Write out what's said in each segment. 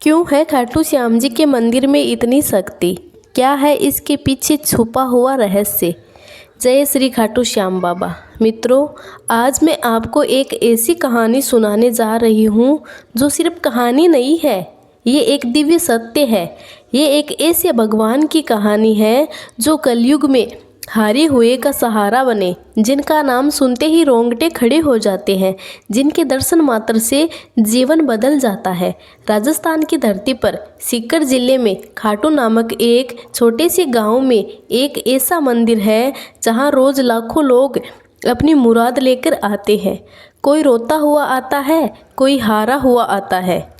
क्यों है खाटू श्याम जी के मंदिर में इतनी शक्ति? क्या है इसके पीछे छुपा हुआ रहस्य? जय श्री खाटू श्याम बाबा। मित्रों, आज मैं आपको एक ऐसी कहानी सुनाने जा रही हूँ जो सिर्फ कहानी नहीं है, ये एक दिव्य सत्य है। ये एक ऐसे भगवान की कहानी है जो कलयुग में हारे हुए का सहारा बने, जिनका नाम सुनते ही रोंगटे खड़े हो जाते हैं, जिनके दर्शन मात्र से जीवन बदल जाता है। राजस्थान की धरती पर सीकर जिले में खाटू नामक एक छोटे से गांव में एक ऐसा मंदिर है जहां रोज लाखों लोग अपनी मुराद लेकर आते हैं। कोई रोता हुआ आता है, कोई हारा हुआ आता है,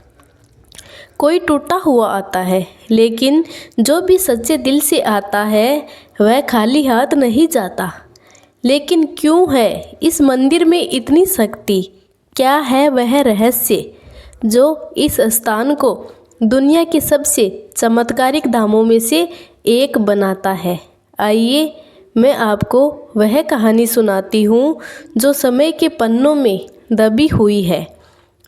कोई टूटा हुआ आता है, लेकिन जो भी सच्चे दिल से आता है वह खाली हाथ नहीं जाता। लेकिन क्यों है इस मंदिर में इतनी शक्ति? क्या है वह रहस्य जो इस स्थान को दुनिया के सबसे चमत्कारिक धामों में से एक बनाता है? आइए मैं आपको वह कहानी सुनाती हूँ जो समय के पन्नों में दबी हुई है।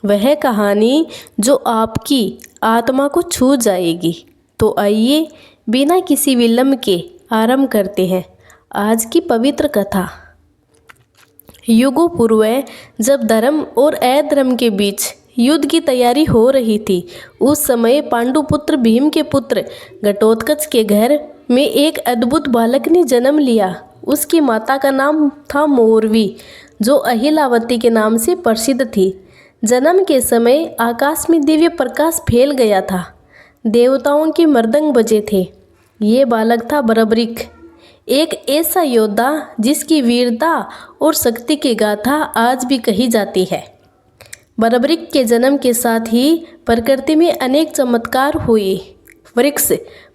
वह कहानी जो आपकी आत्मा को छू जाएगी। तो आइए बिना किसी विलंब के आरंभ करते हैं आज की पवित्र कथा। युगों पूर्व जब धर्म और अधर्म के बीच युद्ध की तैयारी हो रही थी, उस समय पांडुपुत्र भीम के पुत्र घटोत्कच के घर में एक अद्भुत बालक ने जन्म लिया। उसकी माता का नाम था मोरवी, जो अहिलावती के नाम से प्रसिद्ध थी। जन्म के समय आकाश में दिव्य प्रकाश फैल गया था, देवताओं के मृदंग बजे थे। ये बालक था बरबरीक, एक ऐसा योद्धा जिसकी वीरता और शक्ति की गाथा आज भी कही जाती है। बरबरीक के जन्म के साथ ही प्रकृति में अनेक चमत्कार हुए। वृक्ष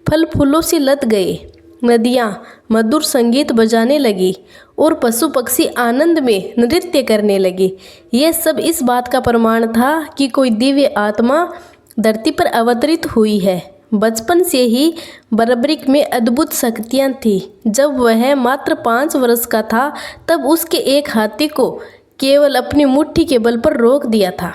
फल फूलों से लद गए, नदियाँ मधुर संगीत बजाने लगी और पशु पक्षी आनंद में नृत्य करने लगे। ये सब इस बात का प्रमाण था कि कोई दिव्य आत्मा धरती पर अवतरित हुई है। बचपन से ही बरबरीक में अद्भुत शक्तियाँ थीं। जब वह मात्र 5 वर्ष का था तब उसके एक हाथी को केवल अपनी मुट्ठी के बल पर रोक दिया था।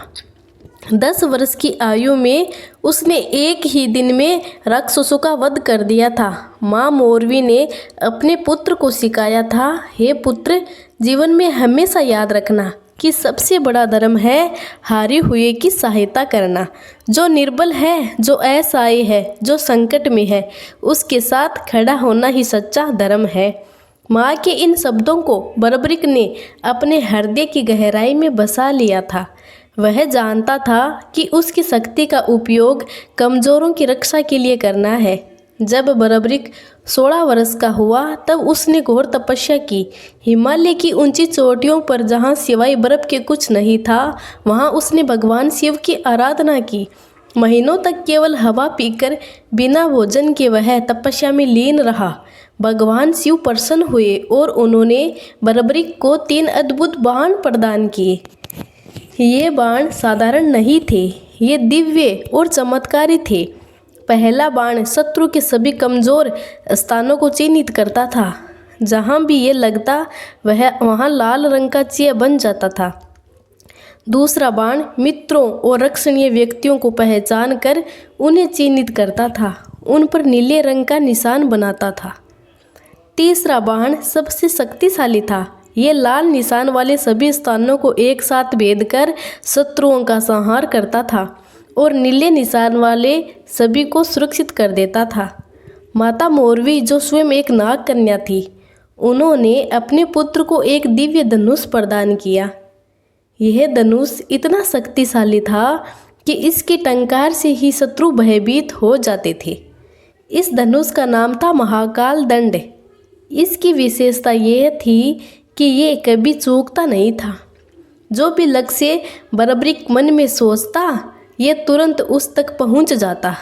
10 वर्ष की आयु में उसने एक ही दिन में राक्षसों का वध कर दिया था। माँ मोरवी ने अपने पुत्र को सिखाया था, हे पुत्र, जीवन में हमेशा याद रखना कि सबसे बड़ा धर्म है हारे हुए की सहायता करना। जो निर्बल है, जो असहाय है, जो संकट में है, उसके साथ खड़ा होना ही सच्चा धर्म है। माँ के इन शब्दों को बरबरीक ने अपने हृदय की गहराई में बसा लिया था। वह जानता था कि उसकी शक्ति का उपयोग कमज़ोरों की रक्षा के लिए करना है। जब बरबरीक 16 वर्ष का हुआ तब उसने घोर तपस्या की। हिमालय की ऊंची चोटियों पर जहाँ सिवाय बर्फ के कुछ नहीं था, वहाँ उसने भगवान शिव की आराधना की। महीनों तक केवल हवा पीकर बिना भोजन के वह तपस्या में लीन रहा। भगवान शिव प्रसन्न हुए और उन्होंने बरबरीक को 3 अद्भुत बाण प्रदान किए। ये बाण साधारण नहीं थे, ये दिव्य और चमत्कारी थे। पहला बाण शत्रु के सभी कमज़ोर स्थानों को चिन्हित करता था। जहाँ भी ये लगता वहाँ लाल रंग का चिन्ह बन जाता था। दूसरा बाण मित्रों और रक्षणीय व्यक्तियों को पहचान कर उन्हें चिन्हित करता था, उन पर नीले रंग का निशान बनाता था। तीसरा बाण सबसे शक्तिशाली था। ये लाल निशान वाले सभी स्थानों को एक साथ भेद कर शत्रुओं का संहार करता था और नीले निशान वाले सभी को सुरक्षित कर देता था। माता मोरवी, जो स्वयं एक नाग कन्या थी, उन्होंने अपने पुत्र को एक दिव्य धनुष प्रदान किया। यह धनुष इतना शक्तिशाली था कि इसकी टंकार से ही शत्रु भयभीत हो जाते थे। इस धनुष का नाम था महाकाल दंड। इसकी विशेषता यह थी कि ये कभी चूकता नहीं था। जो भी लक्ष्य से बरबरीक मन में सोचता, ये तुरंत उस तक पहुंच जाता,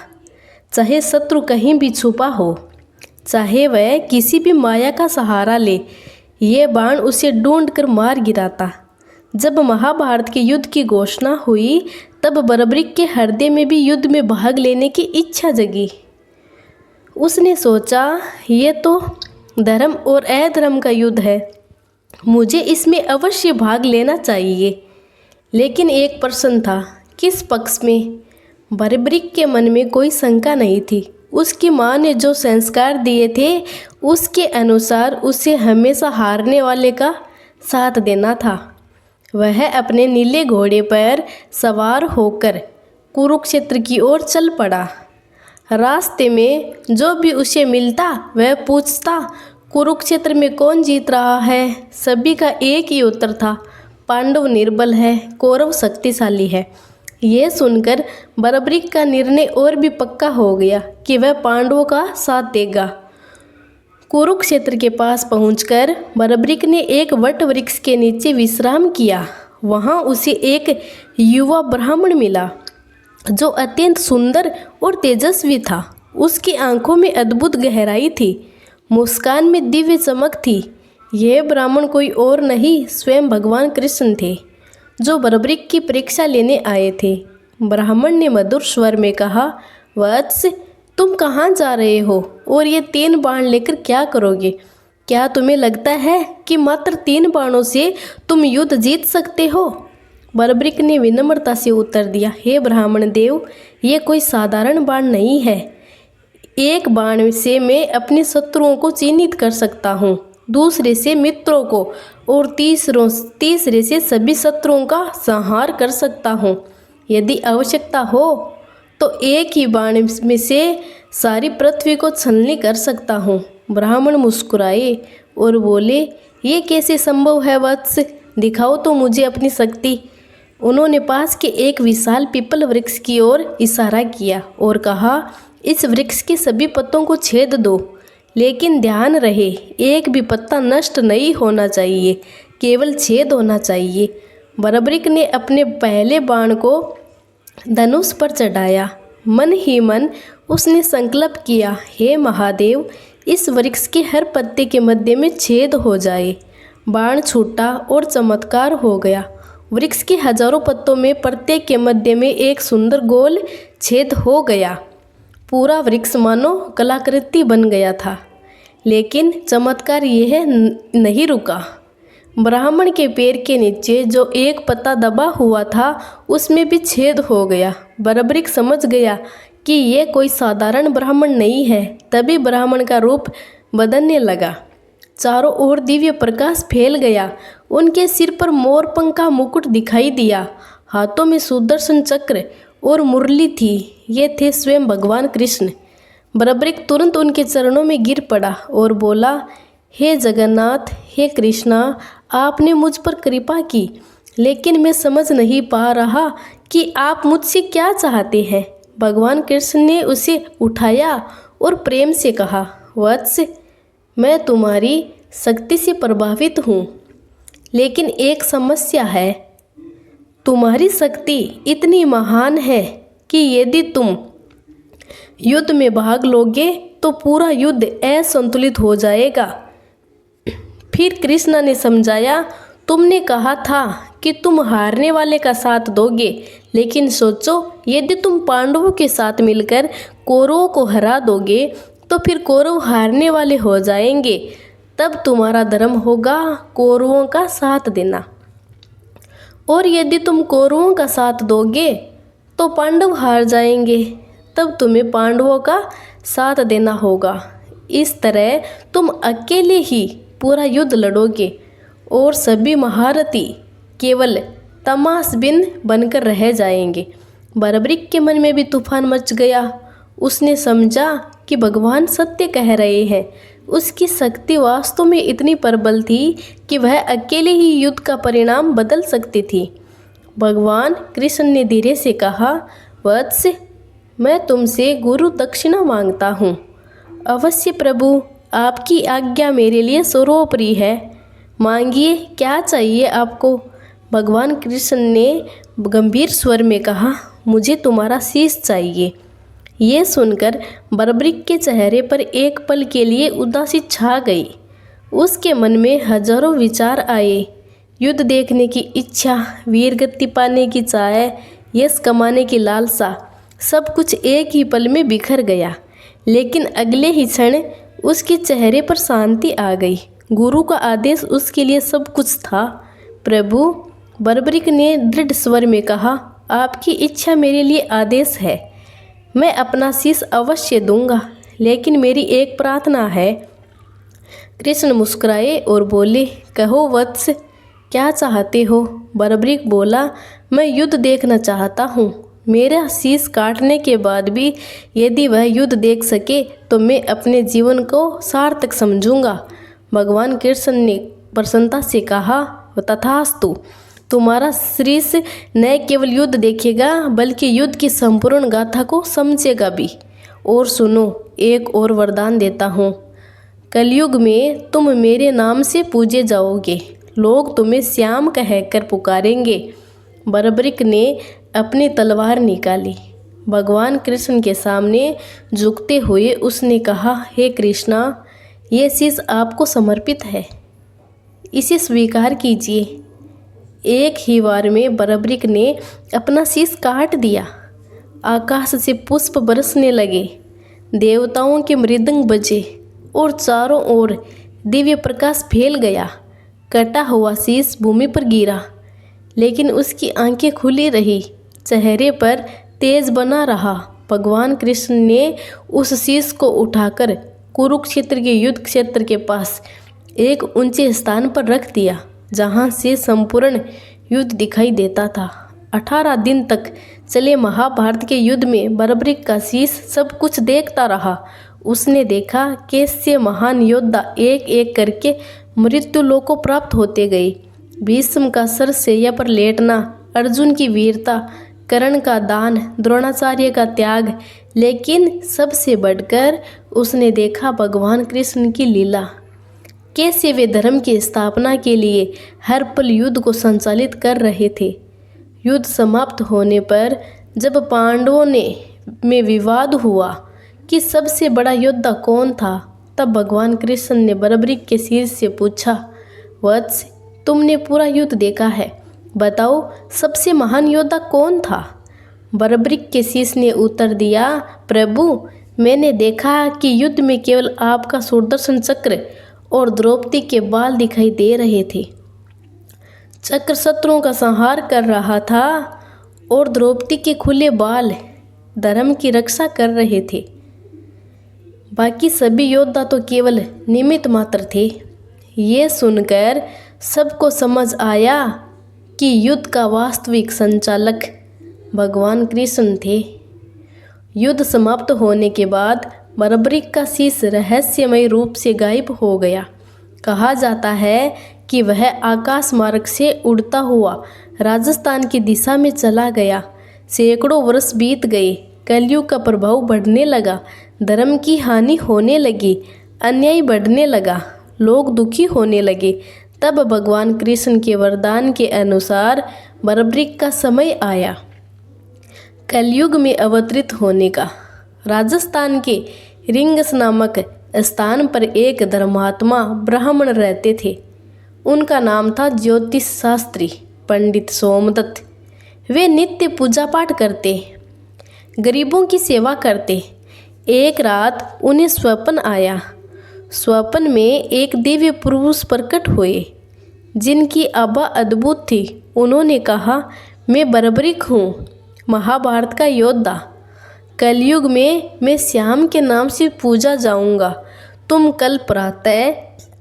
चाहे शत्रु कहीं भी छुपा हो, चाहे वह किसी भी माया का सहारा ले। ये बाण उसे ढूंढकर मार गिराता। जब महाभारत के युद्ध की घोषणा हुई तब बरबरीक के हृदय में भी युद्ध में भाग लेने की इच्छा जगी। उसने सोचा, ये तो धर्म और अधर्म का युद्ध है, मुझे इसमें अवश्य भाग लेना चाहिए। लेकिन एक प्रश्न था, किस पक्ष में? बरबरीक के मन में कोई शंका नहीं थी। उसकी माँ ने जो संस्कार दिए थे उसके अनुसार उसे हमेशा हारने वाले का साथ देना था। वह अपने नीले घोड़े पर सवार होकर कुरुक्षेत्र की ओर चल पड़ा। रास्ते में जो भी उसे मिलता वह पूछता, कुरुक्षेत्र में कौन जीत रहा है? सभी का एक ही उत्तर था, पांडव निर्बल है, कौरव शक्तिशाली है। यह सुनकर बरबरीक का निर्णय और भी पक्का हो गया कि वह पांडवों का साथ देगा। कुरुक्षेत्र के पास पहुंचकर बरबरीक ने एक वट वृक्ष के नीचे विश्राम किया। वहां उसे एक युवा ब्राह्मण मिला जो अत्यंत सुंदर और तेजस्वी था। उसकी आंखों में अद्भुत गहराई थी, मुस्कान में दिव्य चमक थी। यह ब्राह्मण कोई और नहीं, स्वयं भगवान कृष्ण थे, जो बरबरीक की परीक्षा लेने आए थे। ब्राह्मण ने मधुर स्वर में कहा, वत्स, तुम कहाँ जा रहे हो और ये 3 बाण लेकर क्या करोगे? क्या तुम्हें लगता है कि मात्र 3 बाणों से तुम युद्ध जीत सकते हो? बरबरीक ने विनम्रता से उत्तर दिया, हे ब्राह्मण देव, ये कोई साधारण बाण नहीं है। एक बाण से मैं अपने शत्रुओं को चिन्हित कर सकता हूँ, दूसरे से मित्रों को और तीसरे से सभी शत्रुओं का संहार कर सकता हूँ। यदि आवश्यकता हो तो एक ही बाण में से सारी पृथ्वी को छलनी कर सकता हूँ। ब्राह्मण मुस्कुराए और बोले, ये कैसे संभव है वत्स? दिखाओ तो मुझे अपनी शक्ति। उन्होंने पास के एक विशाल पीपल वृक्ष की ओर इशारा किया और कहा, इस वृक्ष के सभी पत्तों को छेद दो, लेकिन ध्यान रहे एक भी पत्ता नष्ट नहीं होना चाहिए, केवल छेद होना चाहिए। बरबरीक ने अपने पहले बाण को धनुष पर चढ़ाया। मन ही मन उसने संकल्प किया, हे महादेव, इस वृक्ष के हर पत्ते के मध्य में छेद हो जाए। बाण छूटा और चमत्कार हो गया। वृक्ष के हजारों पत्तों में प्रत्येक के मध्य में एक सुंदर गोल छेद हो गया। पूरा वृक्ष मानो कलाकृति बन गया था। लेकिन चमत्कार यह नहीं रुका। ब्राह्मण के पैर के नीचे जो एक पत्ता दबा हुआ था उसमें भी छेद हो गया। बरबरीक समझ गया कि यह कोई साधारण ब्राह्मण नहीं है। तभी ब्राह्मण का रूप बदलने लगा। चारों ओर दिव्य प्रकाश फैल गया। उनके सिर पर मोरपंख का मुकुट दिखाई दिया। हाथों में सुदर्शन चक्र और मुरली थी। ये थे स्वयं भगवान कृष्ण। बरबरीक तुरंत उनके चरणों में गिर पड़ा और बोला, हे जगन्नाथ, हे कृष्णा, आपने मुझ पर कृपा की, लेकिन मैं समझ नहीं पा रहा कि आप मुझसे क्या चाहते हैं। भगवान कृष्ण ने उसे उठाया और प्रेम से कहा, वत्स, मैं तुम्हारी शक्ति से प्रभावित हूँ, लेकिन एक समस्या है। तुम्हारी शक्ति इतनी महान है कि यदि तुम युद्ध में भाग लोगे तो पूरा युद्ध असंतुलित हो जाएगा। फिर कृष्णा ने समझाया, तुमने कहा था कि तुम हारने वाले का साथ दोगे, लेकिन सोचो, यदि तुम पांडवों के साथ मिलकर कौरवों को हरा दोगे तो फिर कौरव हारने वाले हो जाएंगे। तब तुम्हारा धर्म होगा कौरवों का साथ देना, और यदि तुम कौरवों का साथ दोगे तो पांडव हार जाएंगे। तब तुम्हें पांडवों का साथ देना होगा। इस तरह तुम अकेले ही पूरा युद्ध लड़ोगे और सभी महारथी केवल तमाशबिन बनकर रह जाएंगे। बरबरीक के मन में भी तूफान मच गया। उसने समझा कि भगवान सत्य कह रहे हैं। उसकी शक्ति वास्तव में इतनी प्रबल थी कि वह अकेले ही युद्ध का परिणाम बदल सकती थी। भगवान कृष्ण ने धीरे से कहा, वत्स, मैं तुमसे गुरु दक्षिणा मांगता हूँ। अवश्य प्रभु, आपकी आज्ञा मेरे लिए सर्वोपरि है। मांगिए, क्या चाहिए आपको? भगवान कृष्ण ने गंभीर स्वर में कहा, मुझे तुम्हारा शीश चाहिए। ये सुनकर बरबरीक के चेहरे पर एक पल के लिए उदासी छा गई। उसके मन में हजारों विचार आए। युद्ध देखने की इच्छा, वीरगति पाने की चाह, यश कमाने की लालसा, सब कुछ एक ही पल में बिखर गया। लेकिन अगले ही क्षण उसके चेहरे पर शांति आ गई। गुरु का आदेश उसके लिए सब कुछ था। प्रभु, बरबरीक ने दृढ़ स्वर में कहा, आपकी इच्छा मेरे लिए आदेश है। मैं अपना शीश अवश्य दूंगा, लेकिन मेरी एक प्रार्थना है। कृष्ण मुस्कुराए और बोले, कहो वत्स, क्या चाहते हो? बरबरीक बोला, मैं युद्ध देखना चाहता हूँ। मेरा शीश काटने के बाद भी यदि वह युद्ध देख सके तो मैं अपने जीवन को सार्थक समझूंगा। भगवान कृष्ण ने प्रसन्नता से कहा, तथास्तु। तुम्हारा शीश न केवल युद्ध देखेगा बल्कि युद्ध की संपूर्ण गाथा को समझेगा भी। और सुनो, एक और वरदान देता हूँ। कलयुग में तुम मेरे नाम से पूजे जाओगे, लोग तुम्हें श्याम कहकर पुकारेंगे। बरबरीक ने अपनी तलवार निकाली। भगवान कृष्ण के सामने झुकते हुए उसने कहा, हे कृष्णा, ये शीश आपको समर्पित है, इसे स्वीकार कीजिए। एक ही बार में बरबरीक ने अपना शीश काट दिया। आकाश से पुष्प बरसने लगे, देवताओं के मृदंग बजे और चारों ओर दिव्य प्रकाश फैल गया। कटा हुआ शीश भूमि पर गिरा, लेकिन उसकी आंखें खुली रही, चेहरे पर तेज बना रहा। भगवान कृष्ण ने उस शीश को उठाकर कुरुक्षेत्र के युद्ध क्षेत्र के पास एक ऊंचे स्थान पर रख दिया, जहां से संपूर्ण युद्ध दिखाई देता था। 18 दिन तक चले महाभारत के युद्ध में बरबरीक का शीश सब कुछ देखता रहा। उसने देखा कैसे महान योद्धा एक एक करके मृत्यु लोक को प्राप्त होते गए। भीष्म का सरसैया पर लेटना, अर्जुन की वीरता, कर्ण का दान, द्रोणाचार्य का त्याग, लेकिन सबसे बढ़कर उसने देखा भगवान कृष्ण की लीला। कैसे वे धर्म की स्थापना के लिए हर पल युद्ध को संचालित कर रहे थे। युद्ध समाप्त होने पर जब पांडवों में विवाद हुआ कि सबसे बड़ा योद्धा कौन था, तब भगवान कृष्ण ने बरबरीक के शीश से पूछा, वत्स, तुमने पूरा युद्ध देखा है, बताओ सबसे महान योद्धा कौन था? बरबरीक के शीश ने उत्तर दिया, प्रभु, मैंने देखा कि युद्ध में केवल आपका सुदर्शन चक्र और द्रौपदी के बाल दिखाई दे रहे थे। चक्र शत्रुओं का संहार कर रहा था और द्रौपदी के खुले बाल धर्म की रक्षा कर रहे थे। बाकी सभी योद्धा तो केवल निमित्त मात्र थे। ये सुनकर सबको समझ आया कि युद्ध का वास्तविक संचालक भगवान कृष्ण थे। युद्ध समाप्त होने के बाद बरबरीक का शीश रहस्यमय रूप से गायब हो गया। कहा जाता है कि वह आकाश मार्ग से उड़ता हुआ राजस्थान की दिशा में चला गया। सैकड़ों वर्ष बीत गए, कलयुग का प्रभाव बढ़ने लगा, धर्म की हानि होने लगी, अन्याय बढ़ने लगा, लोग दुखी होने लगे। तब भगवान कृष्ण के वरदान के अनुसार बरबरीक का समय आया कलयुग में अवतरित होने का। राजस्थान के रिंगस नामक स्थान पर एक धर्मात्मा ब्राह्मण रहते थे। उनका नाम था ज्योतिष शास्त्री पंडित सोमदत्त। वे नित्य पूजा पाठ करते, गरीबों की सेवा करते। एक रात उन्हें स्वप्न आया। स्वप्न में एक दिव्य पुरुष प्रकट हुए जिनकी आभा अद्भुत थी। उन्होंने कहा, मैं बरबरीक हूँ, महाभारत का योद्धा। कलयुग में मैं श्याम के नाम से पूजा जाऊंगा। तुम कल प्रातः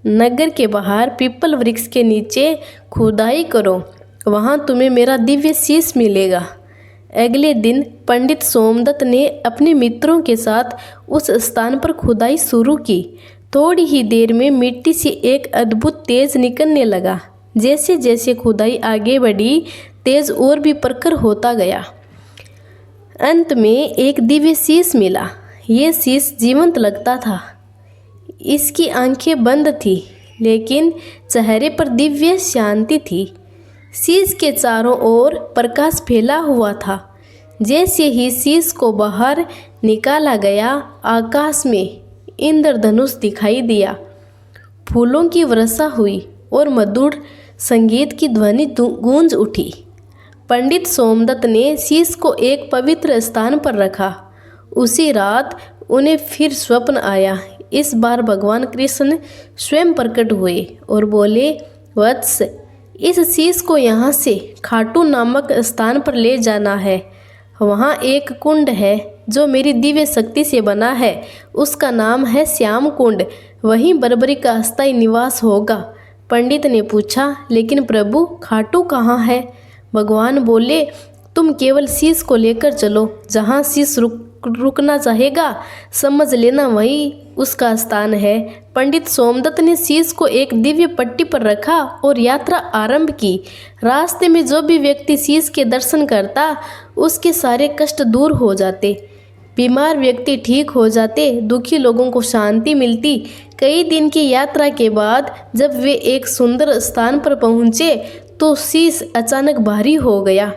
नगर के बाहर पीपल वृक्ष के नीचे खुदाई करो, वहाँ तुम्हें मेरा दिव्य शीश मिलेगा। अगले दिन पंडित सोमदत्त ने अपने मित्रों के साथ उस स्थान पर खुदाई शुरू की। थोड़ी ही देर में मिट्टी से एक अद्भुत तेज निकलने लगा। जैसे जैसे खुदाई आगे बढ़ी, तेज और भी प्रखर होता गया। अंत में एक दिव्य शीश मिला। ये शीश जीवंत लगता था। इसकी आंखें बंद थी, लेकिन चेहरे पर दिव्य शांति थी। शीश के चारों ओर प्रकाश फैला हुआ था। जैसे ही शीश को बाहर निकाला गया, आकाश में इंद्रधनुष दिखाई दिया। फूलों की वर्षा हुई और मधुर संगीत की ध्वनि गूंज उठी। पंडित सोमदत्त ने शीश को एक पवित्र स्थान पर रखा। उसी रात उन्हें फिर स्वप्न आया। इस बार भगवान कृष्ण स्वयं प्रकट हुए और बोले, वत्स, इस शीश को यहाँ से खाटू नामक स्थान पर ले जाना है। वहाँ एक कुंड है जो मेरी दिव्य शक्ति से बना है, उसका नाम है श्याम कुंड। वहीं बर्बरी का अस्थायी निवास होगा। पंडित ने पूछा, लेकिन प्रभु खाटू कहाँ है? भगवान बोले, तुम केवल शीश को लेकर चलो, जहाँ शीश रुकना चाहेगा समझ लेना वही उसका स्थान है। पंडित सोमदत्त ने शीश को एक दिव्य पट्टी पर रखा और यात्रा आरंभ की। रास्ते में जो भी व्यक्ति शीश के दर्शन करता उसके सारे कष्ट दूर हो जाते, बीमार व्यक्ति ठीक हो जाते, दुखी लोगों को शांति मिलती। कई दिन की यात्रा के बाद जब वे एक सुंदर स्थान पर पहुँचे तो शीश अचानक भारी हो गया।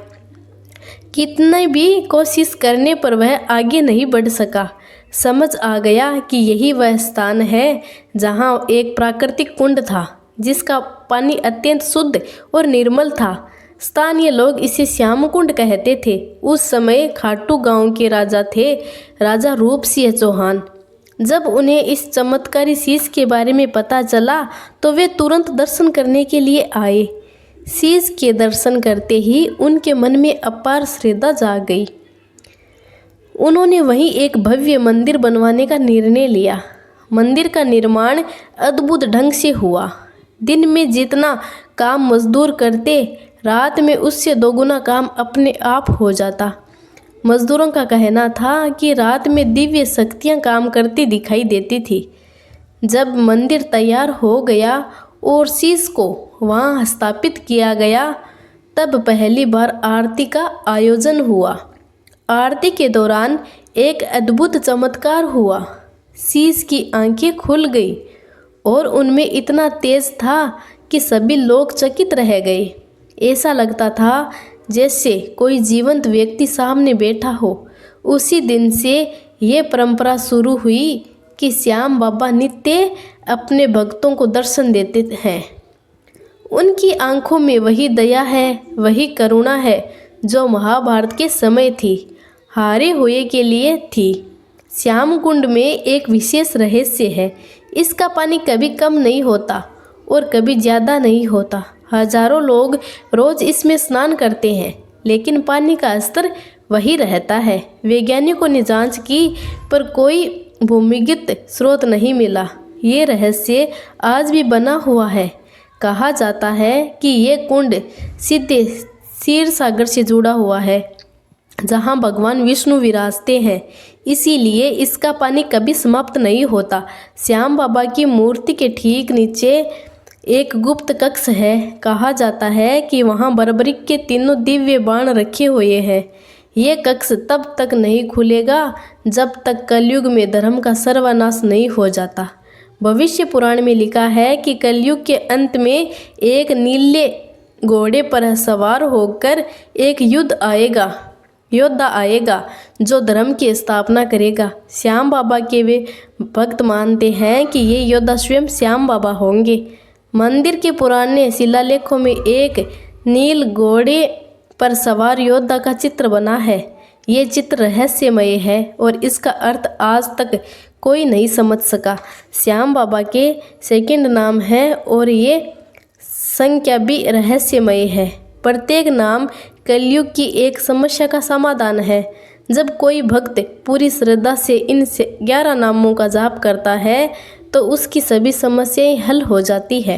कितने भी कोशिश करने पर वह आगे नहीं बढ़ सका। समझ आ गया कि यही वह स्थान है जहाँ एक प्राकृतिक कुंड था, जिसका पानी अत्यंत शुद्ध और निर्मल था। स्थानीय लोग इसे श्याम कुंड कहते थे। उस समय खाटू गांव के राजा थे, राजा रूप सिंह चौहान। जब उन्हें इस चमत्कारी शीश के बारे में पता चला तो वे तुरंत दर्शन करने के लिए आए। शीश के दर्शन करते ही उनके मन में अपार श्रद्धा जाग गई। उन्होंने वहीं एक भव्य मंदिर बनवाने का निर्णय लिया। मंदिर का निर्माण अद्भुत ढंग से हुआ। दिन में जितना काम मजदूर करते, रात में उससे दोगुना काम अपने आप हो जाता। मजदूरों का कहना था कि रात में दिव्य शक्तियाँ काम करती दिखाई देती थी। जब मंदिर तैयार हो गया और शीश को वहाँ स्थापित किया गया, तब पहली बार आरती का आयोजन हुआ। आरती के दौरान एक अद्भुत चमत्कार हुआ। शीश की आंखें खुल गई और उनमें इतना तेज था कि सभी लोग चकित रह गए। ऐसा लगता था जैसे कोई जीवंत व्यक्ति सामने बैठा हो। उसी दिन से ये परंपरा शुरू हुई कि श्याम बाबा नित्य अपने भक्तों को दर्शन देते हैं। उनकी आंखों में वही दया है, वही करुणा है जो महाभारत के समय थी, हारे हुए के लिए थी। श्याम कुंड में एक विशेष रहस्य है। इसका पानी कभी कम नहीं होता और कभी ज़्यादा नहीं होता। हजारों लोग रोज इसमें स्नान करते हैं, लेकिन पानी का स्तर वही रहता है। वैज्ञानिकों ने जांच की पर कोई भूमिगत स्रोत नहीं मिला। ये रहस्य आज भी बना हुआ है। कहा जाता है कि ये कुंड सीधे क्षीर सागर से जुड़ा हुआ है, जहाँ भगवान विष्णु विराजते हैं। इसीलिए इसका पानी कभी समाप्त नहीं होता। श्याम बाबा की मूर्ति के ठीक नीचे एक गुप्त कक्ष है। कहा जाता है कि वहाँ बर्बरिक के तीनों दिव्य बाण रखे हुए हैं। ये कक्ष तब तक नहीं खुलेगा जब तक कलयुग में धर्म का सर्वनाश नहीं हो जाता। भविष्य पुराण में लिखा है कि कलयुग के अंत में एक नीले घोड़े पर सवार होकर एक योद्धा आएगा जो धर्म की स्थापना करेगा। श्याम बाबा के वे भक्त मानते हैं कि ये योद्धा स्वयं श्याम बाबा होंगे। मंदिर के पुराने शिलालेखों में एक नील घोड़े पर सवार योद्धा का चित्र बना है। ये चित्र रहस्यमय है और इसका अर्थ आज तक कोई नहीं समझ सका। श्याम बाबा के सेकंड नाम है और ये संख्या भी रहस्यमय है। प्रत्येक नाम कलयुग की एक समस्या का समाधान है। जब कोई भक्त पूरी श्रद्धा से इन 11 नामों का जाप करता है तो उसकी सभी समस्याएं हल हो जाती है,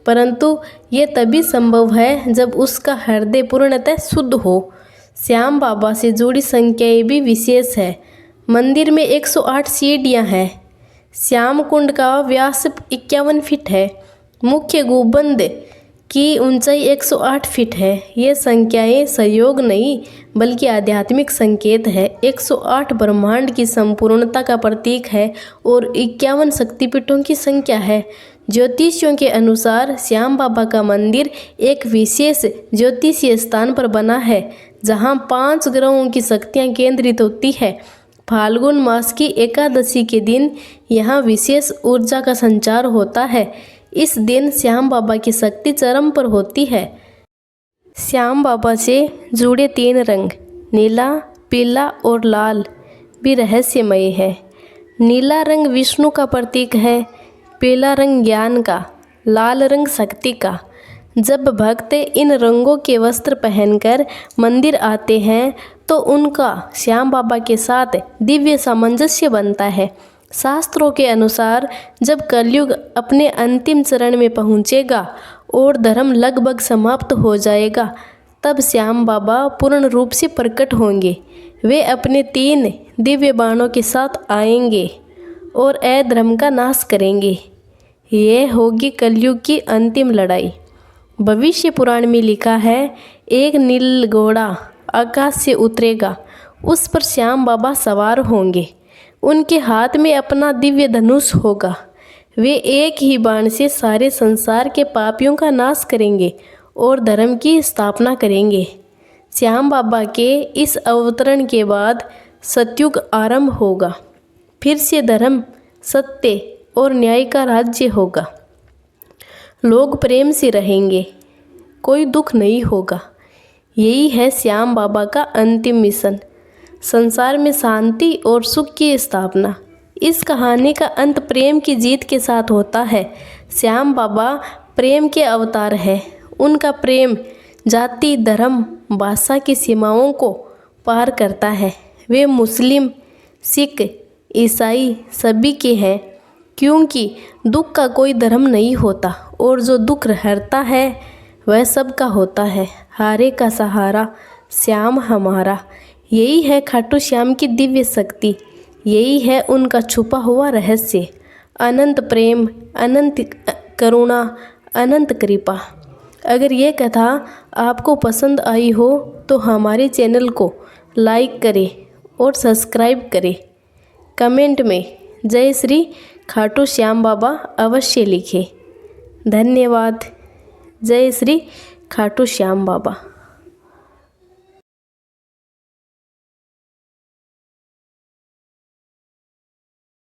परंतु ये तभी संभव है जब उसका हृदय पूर्णतः शुद्ध हो। श्याम बाबा से जुड़ी संख्याएं भी विशेष है। मंदिर में 108 सीढ़ियाँ हैं। श्याम कुंड का व्यास 51 फीट है। मुख्य गुंबद की ऊंचाई 108 फीट है। ये संख्याएं संयोग नहीं बल्कि आध्यात्मिक संकेत है। 108 ब्रह्मांड की संपूर्णता का प्रतीक है और 51 शक्तिपीठों की संख्या है। ज्योतिषियों के अनुसार श्याम बाबा का मंदिर एक विशेष ज्योतिषीय स्थान पर बना है, जहां 5 ग्रहों की शक्तियां केंद्रित होती है। फाल्गुन मास की एकादशी के दिन यहाँ विशेष ऊर्जा का संचार होता है। इस दिन श्याम बाबा की शक्ति चरम पर होती है। श्याम बाबा से जुड़े 3 रंग नीला, पीला और लाल भी रहस्यमय है। नीला रंग विष्णु का प्रतीक है, पीला रंग ज्ञान का, लाल रंग शक्ति का। जब भक्त इन रंगों के वस्त्र पहनकर मंदिर आते हैं तो उनका श्याम बाबा के साथ दिव्य सामंजस्य बनता है। शास्त्रों के अनुसार जब कलयुग अपने अंतिम चरण में पहुँचेगा और धर्म लगभग समाप्त हो जाएगा, तब श्याम बाबा पूर्ण रूप से प्रकट होंगे। वे अपने 3 दिव्य बाणों के साथ आएंगे और अधर्म का नाश करेंगे। यह होगी कलयुग की अंतिम लड़ाई। भविष्य पुराण में लिखा है, एक नील घोड़ा आकाश से उतरेगा, उस पर श्याम बाबा सवार होंगे। उनके हाथ में अपना दिव्य धनुष होगा। वे एक ही बाण से सारे संसार के पापियों का नाश करेंगे और धर्म की स्थापना करेंगे। श्याम बाबा के इस अवतरण के बाद सतयुग आरंभ होगा। फिर से धर्म, सत्य और न्याय का राज्य होगा। लोग प्रेम से रहेंगे, कोई दुख नहीं होगा। यही है श्याम बाबा का अंतिम मिशन, संसार में शांति और सुख की स्थापना। इस कहानी का अंत प्रेम की जीत के साथ होता है। श्याम बाबा प्रेम के अवतार है। उनका प्रेम जाति, धर्म, भाषा की सीमाओं को पार करता है। वे मुस्लिम, सिख, ईसाई सभी के हैं, क्योंकि दुख का कोई धर्म नहीं होता और जो दुख हरता है वह सबका होता है। हारे का सहारा श्याम हमारा। यही है खाटू श्याम की दिव्य शक्ति। यही है उनका छुपा हुआ रहस्य। अनंत प्रेम, अनंत करुणा, अनंत कृपा। अगर ये कथा आपको पसंद आई हो तो हमारे चैनल को लाइक करें और सब्सक्राइब करें। कमेंट में जय श्री खाटू श्याम बाबा अवश्य लिखें। धन्यवाद। जय श्री खाटू श्याम बाबा।